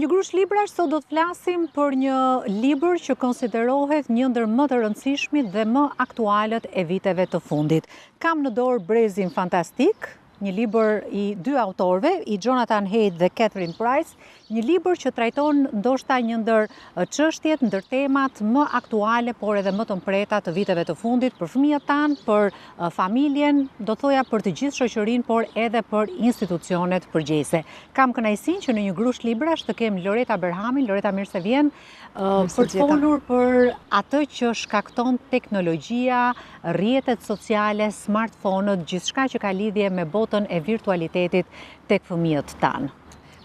Një grush librash, sot do të flasim për një libër që konsiderohet një ndër më të rëndësishmit dhe më aktualet e viteve të fundit. Kam në dorë Brezin Fantastik, një libër i dy autorëve, i Jonathan Haidt dhe Catherine Price, një libër që trajton ndoshta një ndër çështjet, ndër temat më aktuale, por edhe më të mpreta të viteve të fundit, për fëmijët tanë, për familjen, do thoja për të gjithë shoqërinë, por edhe për institucionet përgjegjëse. Kam kënaqësinë që në një grush librash të kem Loreta Berhamin. Loreta, mirë se vjen, për të folur për atë që shkakton teknologjia, rrjetet sociale, smartphone-ët, gjithçka që ka lidhje me botën e virtualitetit tek fëmijët tanë.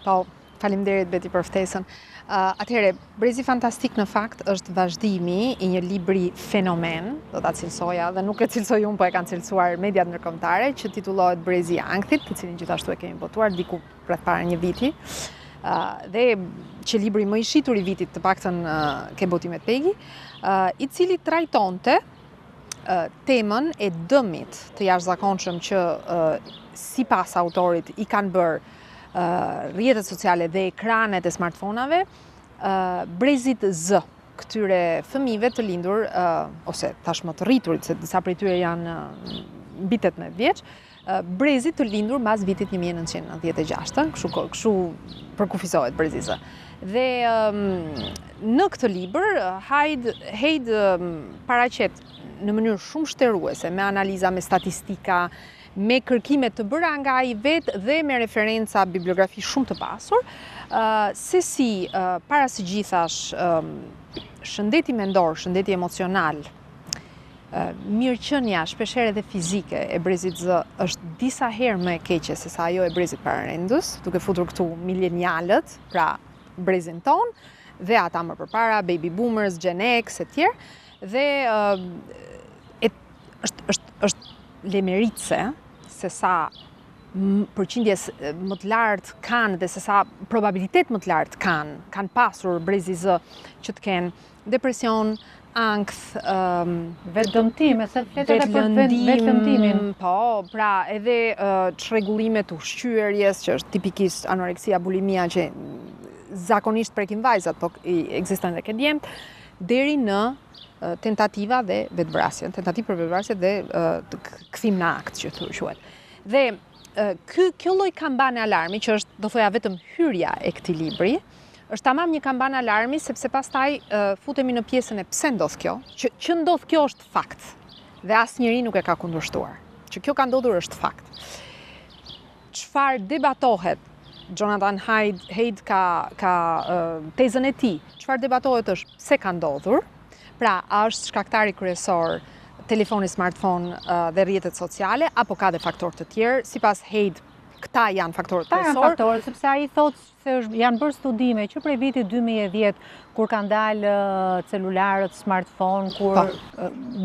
Po, faleminderit Beti për ftesën. Atëherë, Brezi Fantastik në fakt është vazhdimi i një libri fenomen, do ta cilësoja, dhe nuk e cilësoj unë, po e kanë cilësuar mediat ndërkombëtare, që titullohet Brezi i Ankthit, të cilin gjithashtu e kemi botuar diku rreth para një viti. Dhe që libri më i shitur i vitit, të paktën ke botimet Pegi, i cili trajtonte temën e dëmit të jashtëzakonshëm që sipas autorit i kanë bërë rrjetet sociale dhe ekranet e smartphonave brezit Z, këtyre fëmijëve të lindur ose tashmë të rriturit, se disa prej tyre janë mbi 18 vjeç, brezit të lindur mbas vitit 1996, kështu përkufizohet Brezi Z. Dhe në këtë libër Haidt paraqet në mënyrë shumë shtëruese, me analiza, me statistika, me kërkime të bëra nga ai vetë dhe me referenca bibliografi shumë të pasur, se si para së gjithash shëndeti mendor, shëndeti emocional, mirëqenia, shpeshherë edhe fizike e Brezit Z është disa herë më e keqe se sa ajo e Brezit Pararendus, duke futur këtu milenialët, pra Brezin ton, dhe ata më përpara, baby boomers, Gen X e tjerë, dhe është lemeritse se sa përqindjes më të lartë kanë dhe se sa probabilitet më të lartë kanë pasur Brezi Z që të kenë depresion, ankth, vetëdëmtim, se fletet edhe për vetëdëmtimin. Po, pra edhe çrregullime të ushqyerjes, që është tipikisht anoreksia, bulimia, që zakonisht prekin vajzat, po ekzistojnë edhe ke djemt, deri në tentativa dhe vetvrasje, tentativë për vetvrasje dhe kthim në akt që thuhet. Dhe kjo lloj kampane alarmi, që është, do thoja, vetëm hyrja e këtij libri, është tamam një kampanë alarmi, sepse pastaj futemi në pjesën e pse ndodh kjo, që ndodh kjo është fakt, dhe asnjëri nuk e ka kundërshtuar. Që kjo ka ndodhur është fakt. Çfarë debatohet? Jonathan Haidt ka tezën e tij. Çfarë debatohet është pse ka ndodhur? Pra, a është shkaktari kryesor telefoni smartphone dhe rrjetet sociale, apo ka dhe faktorë të tjerë? Sipas Haidt, këta janë faktorët kryesor. Këta janë faktorët, sepse ai thotë se janë bërë studime që prej vitit 2010, kur kanë dalë celularët, smartphone, kur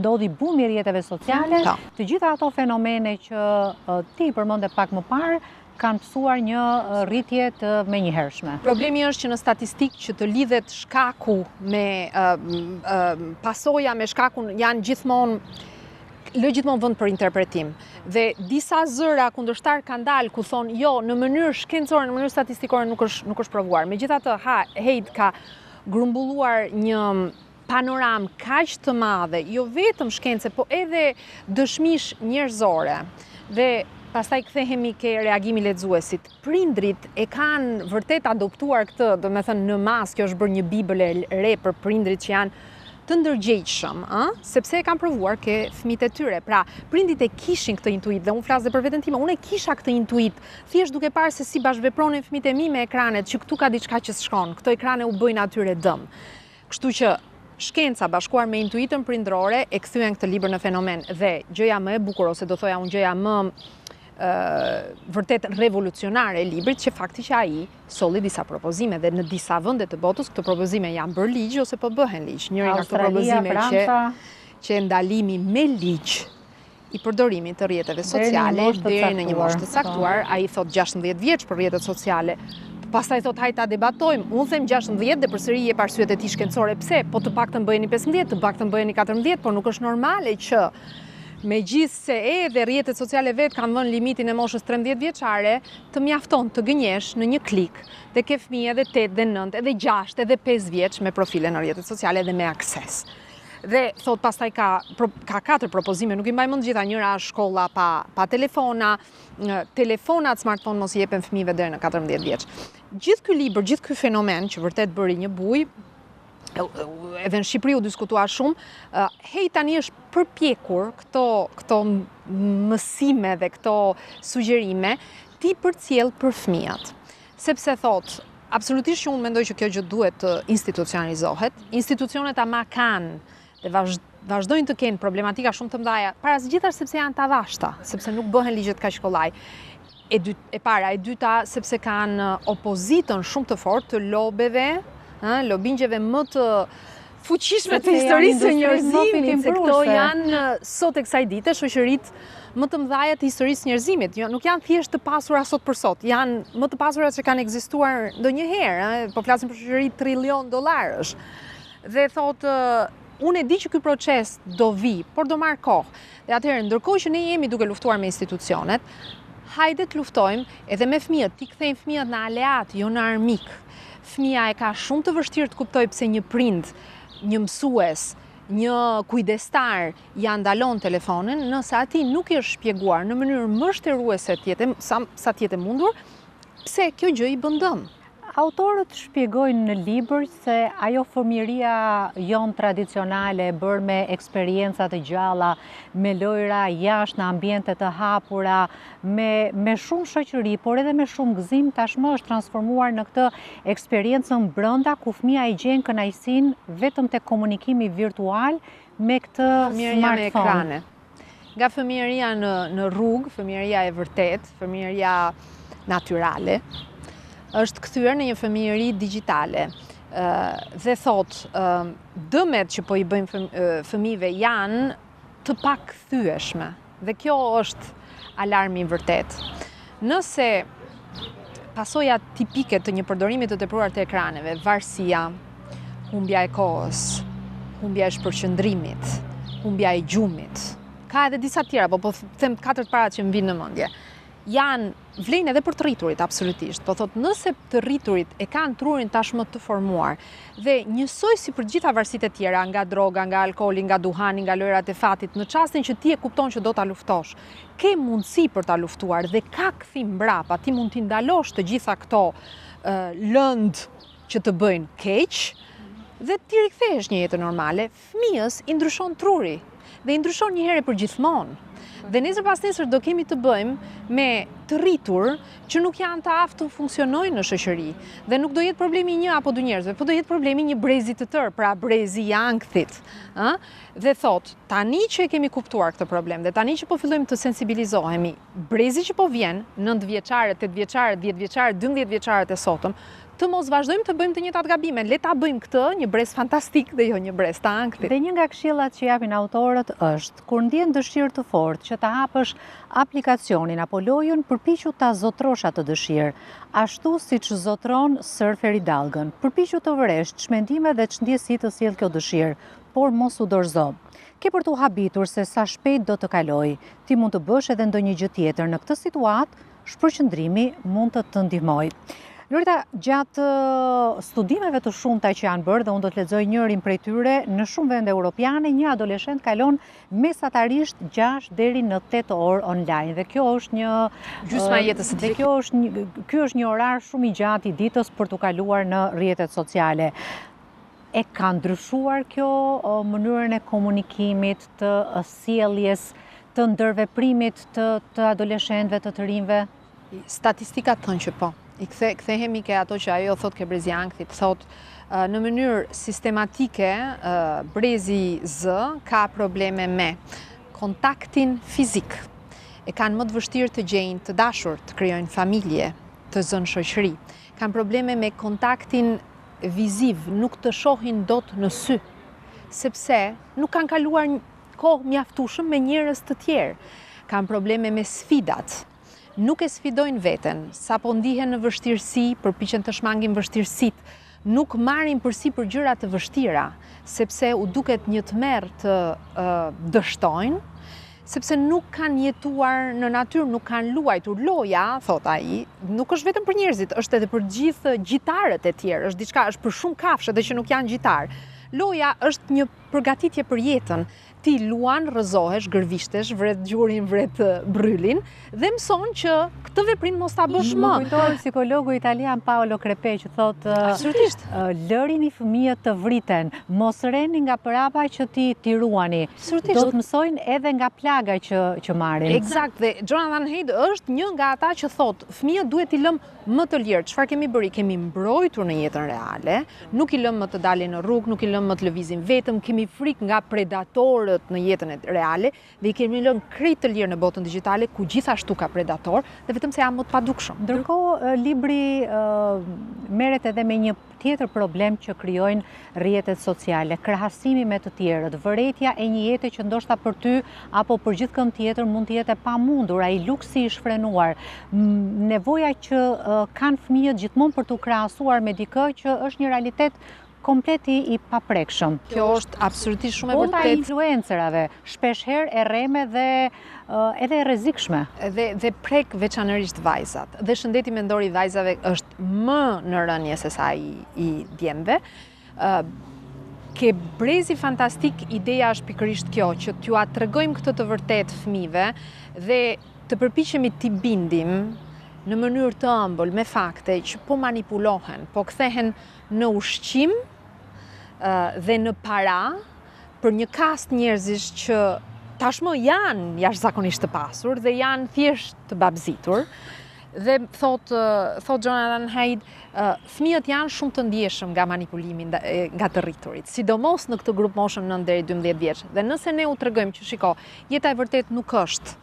ndodhi bumi i rrjeteve sociale, të gjitha ato fenomene që ti përmende pak më parë, kanë pësuar një rritje të menjëhershme. Problemi është që në statistikë që të lidhet shkaku me pasoja me shkakun janë gjithmonë vend për interpretim. Dhe disa zëra kundërshtar kanë dalë ku thonë jo, në mënyrë shkencore, në mënyrë statistikore nuk është provuar. Megjithatë, Haidt ka grumbulluar një panoramë kaq të madhe, jo vetëm shkence, po edhe dëshmish njerëzore. Dhe pastaj kthehemi ke reagimi lexuesit. Prindrit e kanë vërtet adoptuar këtë, do me thënë në mas, kjo është bërë një bibël e re për prindrit që janë të ndërgjegjshëm, sepse e kanë provuar ke fëmijët e tyre. Pra, prindrit e kishin këtë intuit, dhe unë flas dhe për veten time, unë e kisha këtë intuit, thjesht duke parë se si bashkëvepronin fëmijët e mi me ekranet, që këtu ka diçka që s'shkon, këto ekrane u bëjnë atyre dëm. Kështu që shkenca bashkuar me intuitën prindrore e kthyen këtë libër në fenomen. Dhe gjëja më e bukur, ose do thoja unë gjëja më vërtet revolucionare e librit, që fakti që ai solli disa propozime, dhe në disa vende të botës këto propozime janë bërë ligj ose po bëhen ligj. Njëri nga këto propozime që ndalimi me ligj i përdorimit të rrjeteve sociale deri në një moshë të caktuar, ai thot 16 vjeç për rrjetet sociale. Pastaj thot hajta debatojmë, unë them 16 dhe përsëri jep arsyet e tij shkencore pse, po të paktën bëheni 15, të paktën bëheni 14, por nuk është normale që Megjithse edhe rrjetet sociale vetë kanë vënë limitin e moshës 13 vjeçare, të mjafton të gënjesh në një klik dhe ke fëmijë edhe 8 dhe 9 edhe 6 edhe 5 vjeç me profile në rrjetet sociale dhe me akses. Dhe thot pastaj ka 4 propozime, nuk i mbaj mend gjitha, njëra është shkolla pa telefona, telefonat smartphone mos i jepen fëmijëve deri në 14 vjeç. Gjithë ky libër, gjithë ky fenomen që vërtet bëri një bujë, edhe në Shqipëri u diskutua shumë, hej tani është përpjekur këto mësime dhe këto sugjerime ti përcjell për fëmijët. Sepse thot, absolutisht që unë mendoj që kjo gjë duhet të institucionalizohet. Institucionet ama kanë dhe vazhdojnë të kenë problematika shumë të mëdha, parazgjithësh sepse janë të avashta, sepse nuk bëhen ligjet kaq shkollaj. E para, e dyta, sepse kanë opozitën shumë të fortë të lobeve, lobingjeve më të fuqishme të historisë së njerëzimit, se këto janë sot e kësaj dite shoqëritë më të mëdha të historisë së njerëzimit. Nuk janë thjesht të pasura sot për sot, janë më të pasura që kanë ekzistuar ndonjëherë, po flasim për shoqëri $1 trillion. Dhe thotë, unë e di që ky proces do vi, por do marr kohë. Dhe atëherë, ndërkohë që ne jemi duke luftuar me institucionet, hajde të luftojmë edhe me fëmijët, ti kthejmë fëmijët në aleat, jo në armik. Fëmia e ka shumë të vështirë të kuptoj pse një prind, një mësues, një kujdestar ja ndalon telefonin, nëse atij nuk i është shpjeguar në mënyrë më shtëruese sa të jetë mundur, pse kjo gjë i bën dëm. Autorët shpjegojnë në libër se ajo fëmijëria jon tradicionale e bërë me eksperienca të gjalla, me lojra jashtë në ambiente të hapura, me shumë shoqëri, por edhe me shumë gëzim, tashmë është transformuar në këtë eksperiencën brenda ku fëmia i gjen kënaqësinë vetëm te komunikimi virtual me këtë smartphone. Me ekrane. Nga fëmijëria në rrugë, fëmijëria e vërtet, fëmijëria natyrale, është kthyer në një fëmijëri digjitale. Dhe thot, dëmet që po i bëjmë fëmijëve janë të pakthyeshme. Dhe kjo është alarmi i vërtet. Nëse pasoja tipike të një përdorimi të tepruar të ekraneve, varësia, humbja e kohës, humbja e shpërqendrimit, humbja e gjumit, ka edhe disa tjera, po them 4 parat që më vinë në mendje. Janë vlen edhe për të rriturit, absolutisht. Po thot, nëse të rriturit e kanë trurin tashmë të formuar dhe njësoj si për gjitha varësitë e tjera, nga droga, nga alkooli, nga duhani, nga lojrat e fatit, në çastin që ti e kupton që do ta luftosh, ke mundësi për ta luftuar dhe ka kthim mbrapa, ti mund t'i ndalosh të gjitha këto lënd që të bëjnë keq dhe ti rikthehesh një jetë normale. Fëmijës i ndryshon truri dhe i ndryshon një herë për gjithmonë. Dhe nesër pas nesër do kemi të bëjmë me të rritur që nuk janë të aftë të funksionojnë në shoqëri. Dhe nuk do jetë problemi një apo dy njerëzve, po do jetë problemi një brezi të tërë, pra brezi i ankthit. Dhe thot, tani që e kemi kuptuar këtë problem, dhe tani që po fillojmë të sensibilizohemi, brezi që po vjen, 9 vjeçare, 8 vjeçare, 10 vjeçare, 12 vjeçare të sotëm, të mos vazhdojmë të bëjmë të njëjtat gabime. Le ta bëjmë këtë një brez fantastik dhe jo një brez të ankthit. Dhe një nga këshillat që japin autorët është, kur ndjen dëshirë të fortë që ta hapësh aplikacionin apo lojën, përpiqu ta zotrosh atë dëshirë, ashtu siç zotron surferi dalgën. Përpiqu të vëresh çmendime dhe çndjesi të sjell kjo dëshirë, por mos u dorëzo. Ke për t'u habitur se sa shpejt do të kalojë. Ti mund të bësh edhe ndonjë gjë tjetër. Në këtë situatë, shpërqendrimi mund të ndihmojë. Lorita, gjatë studimeve të shumta që janë bërë, dhe unë do të lexoj njërin prej tyre, në shumë vende europiane, një adoleshent kalon mesatarisht 6 deri në 8 orë online. Dhe kjo është një gjysma e jetës së tij. Ky është një orar shumë i gjatë i ditës për t'u kaluar në rrjetet sociale. E ka ndryshuar kjo mënyrën e komunikimit, të sjelljes, të ndërveprimit të adoleshentëve, të rinjve? Statistikat thonë që po. I kthehemi ke ato që ajo thot ke brezi ankthit, thot në mënyrë sistematike brezi Z ka probleme me kontaktin fizik. E kanë më të vështirë të gjejnë të dashur, të krijojnë familje, të zënë shoqëri. Kanë probleme me kontaktin viziv, nuk të shohin dot në sy, sepse nuk kanë kaluar kohë mjaftueshëm me njerëz të tjerë. Kanë probleme me sfidat. Nuk e sfidojnë veten, sa po ndihen në vështirësi, përpiqen të shmangin vështirësitë, nuk marrin përsipër gjëra të vështira, sepse u duket një tmerr të dështojnë, sepse nuk kanë jetuar në natyrë, nuk kanë luajtur. Loja, thot ai, nuk është vetëm për njerëzit, është edhe për gjithë gjitarët e tjerë, është diçka, është për shumë kafshë edhe që nuk janë gjitar. Loja është një përgatitje për jetën. Ti luan, rrëzohesh, gërvishtesh, vret gjurin, vret bryllin dhe mëson që këtë veprim mos ta bësh më. Më kujtohet psikologu italian Paolo Crepe që thotë Absolutisht. lërini fëmijët të vriten, mos rreni nga prapa që ti ruani. Absolutisht. Do të mësojnë edhe nga plaga që marrin. Eksakt, dhe Jonathan Haidt është një nga ata që thotë fëmijët duhet i lëmë më të lirë. Çfarë kemi bëri? Kemi mbrojtur në jetën reale, nuk i lëmë më të dalin në rrugë, nuk i lëmë më të lëvizin vetëm, kemi frikë nga predatorët në jetën reale dhe i kemi lënë krejt të lirë në botën digjitale ku gjithashtu ka predator dhe vetëm se janë më të padukshëm. Ndërkohë, libri merret edhe me një tjetër problem që krijojnë rrjetet sociale, krahasimi me të tjerët, vëretja e një jete që ndoshta për ty apo për gjithkën tjetër mund të jetë e pamundur, ai luksi i shfrenuar, nevoja që kanë fëmijët gjithmonë për të krahasuar me dikë që është një realitet kompleti i paprekshëm. Kjo është absolutisht shumë e Bota e vërtetë. influencerave, shpesh herë e rreme dhe edhe e rrezikshme. Dhe prek veçanërisht vajzat. Dhe shëndeti mendor i vajzave është më në rënje se sa i djemve. Ke brezi fantastik, ideja është pikërisht kjo, që t'ju tregojmë këtë të vërtet fëmijëve dhe të përpiqemi t'i bindim në mënyrë të ëmbël me fakte që po manipulohen, po kthehen në ushqim dhe në para për një kast njerëzish që tashmë janë jashtëzakonisht të pasur dhe janë thjesht të babzitur. Dhe thot Jonathan Haidt, fëmijët janë shumë të ndjeshëm nga manipulimi nga të rriturit, sidomos në këtë grup moshën 9 deri 12 vjeç. Dhe nëse ne u tregojmë që shiko, jeta e vërtet nuk është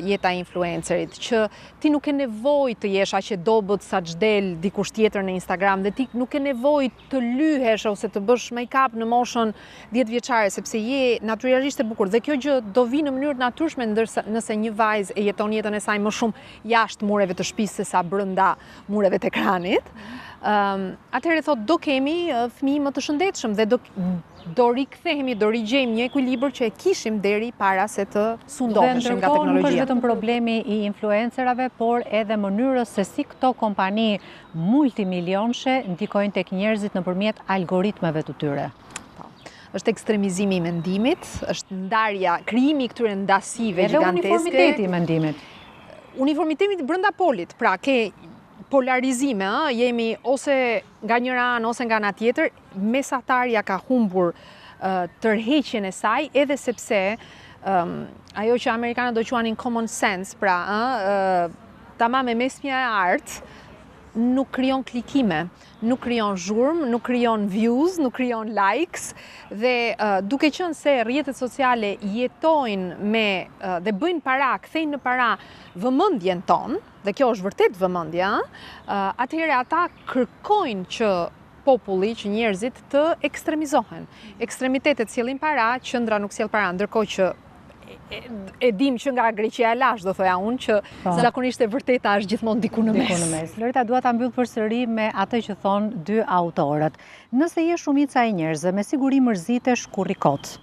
jeta e influencerit, që ti nuk ke nevojë të jesh aq e dobët sa ç'del dikush tjetër në Instagram dhe ti nuk ke nevojë të lyhesh ose të bësh make-up në moshën 10 vjeçare sepse je natyrisht e bukur dhe kjo gjë do vi në mënyrë natyrshme ndërsa nëse një vajzë e jeton jetën e saj më shumë jashtë mureve të shtëpisë se sa brenda mureve të ekranit. Atëherë thot do kemi fëmijë më të shëndetshëm dhe do rikthehemi, do rigjejmë një ekuilibër që e kishim deri para se të sundoheshim nga teknologjia. Nuk është vetëm problemi i influencerave, por edhe mënyrës se si këto kompani multimilionshë ndikojnë tek njerëzit nëpërmjet algoritmeve të tyre. Është ekstremizimi i mendimit, është ndarja, krijimi i këtyre ndasive Edhe gigantesque. uniformiteti i mendimit. Uniformiteti brenda polit, pra ke polarizime, jemi ose nga njëra anë ose nga ana tjetër, mesatarja ka humbur tërheqjen e saj, edhe sepse ajo që amerikanët do quanin common sense, pra tamam e mesmja e artë, nuk krijon klikime, nuk krijon zhurmë, nuk krijon views, nuk krijon likes dhe duke qenë se rrjetet sociale jetojnë dhe bëjnë para, kthejnë në para vëmendjen tonë, dhe kjo është vërtet vëmendje, atëherë ata kërkojnë që populli, që njerëzit të ekstremizohen. Ekstremitetet sjellin para, qendra nuk sjell para, ndërkohë që e dim që nga Greqia e lash, do thoja unë, që zakonisht e vërteta është gjithmonë diku në mes. Lorita, dua ta mbyll përsëri me atë që thonë dy autorët. Nëse je shumica e njerëzve, me siguri mërzitesh kur rikot.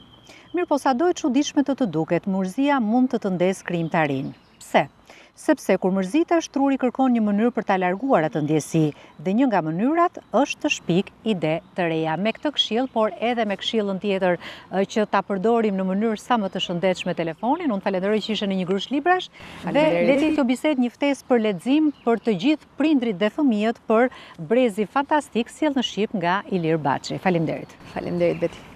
Mirë po sado e çuditshme të duket, mërzia mund të të ndesë krijimtarinë. Pse? Sepse kur mërzitesh, truri kërkon një mënyrë për ta larguar atë ndjesi dhe një nga mënyrat është të shpik ide të reja. Me këtë këshill, por edhe me këshillën tjetër që ta përdorim në mënyrë sa më të shëndetshme telefonin, unë falenderoj që ishe në një grush librash dhe le të jetë bisedë një ftesë për lexim për të gjithë prindrit dhe fëmijët për Brezi fantastik sjell në shqip nga Ilir Baçi. Faleminderit. Faleminderit Beti.